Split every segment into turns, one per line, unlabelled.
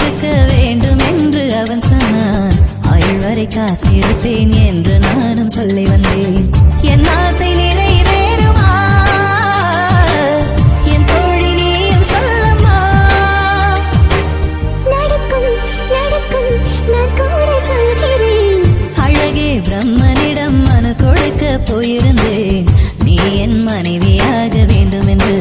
காத்திருக்க வேண்டும் என்று அவன் சொன்னான். ஆயுள் வரை காத்திருப்பேன் என்று நானும் சொல்லி வந்தேன். என் ஆசை நிறைவேறுமா என் தோழி நீயும் சொல்லம்மா.
நடக்கும் நடக்கும் நான் கூட சொல்கிறேன்.
அழகே பிரம்மனிடம் மனு கொடுக்க போயிருந்தேன். நீ என் மனைவியாக வேண்டும் என்று.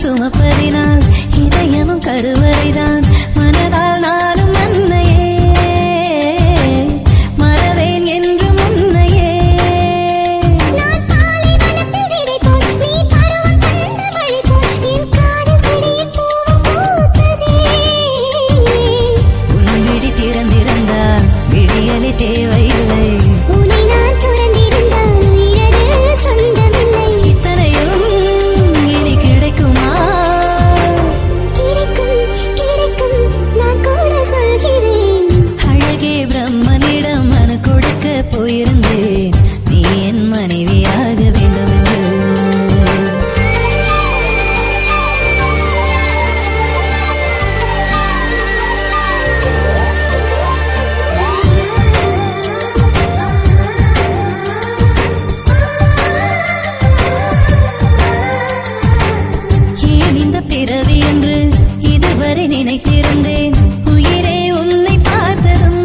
சுமப்பதினால் இதயமும் கருவறைதான். மனதால் நானும் அன்னையே மறவேன் என்று முன்னையே.
நான் பாலைவனத்தில் விதை போல், நீ பருவம் தந்த மழை போல், என் காதல் செடியில் பூவும் பூத்ததே.
உன் விழி திறந்திருந்தால் விடியலை தேவையில்லை.
உன்னை நான் துறந்திருந்தால் உயிரது சொந்தமில்லை.
இத்தனையும் இனி கிடைக்குமா?
கிடைக்கும் கிடைக்கும் நான் கூட சொல்கிறேன்.
அழகே பிரம்மனிடம் மனு கொடுக்க போயிருந்தேன். நீ என் மனைவியாக வேண்டும் என்று. ஏன் இந்த பிறவி என்று இதுவரை நினைத்திருந்தேன். உயிரே உன்னை பார்த்ததும்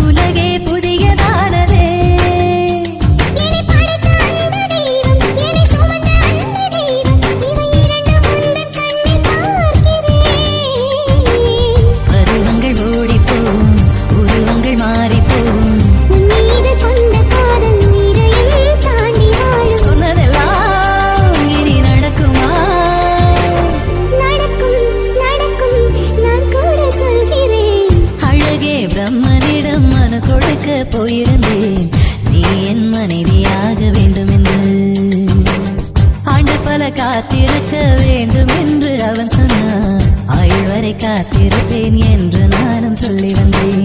உலகே புதியதானதே.
என்னை படைத்த அந்த தெய்வம், என்னை சுமந்த அந்த தெய்வம், இவை இரண்டும் உந்தன் கண்ணில் பார்க்கிறேன்.
பருவங்கள் ஓடிப்போம், உருவங்கள் மாறிப்போம்.
உன் மீது கொண்ட காதல் உயிரையும் தாண்டி வாழும்.
சொன்னதெல்லாம் இனி நடக்குமா?
நடக்கும் நடக்கும் நான் கூட சொல்கிறேன்.
அழகே பிரம்மனிடம் மனு கொடுக்க போயிருந்தேன். நீ என் மனைவியாக வேண்டும் என்று. ஆண்டு பல காத்திருக்க வேண்டும் என்று அவன் சொன்னான். ஆயுள் வரை காத்திருப்பேன் என்று நானும் சொல்லி வந்தேன்.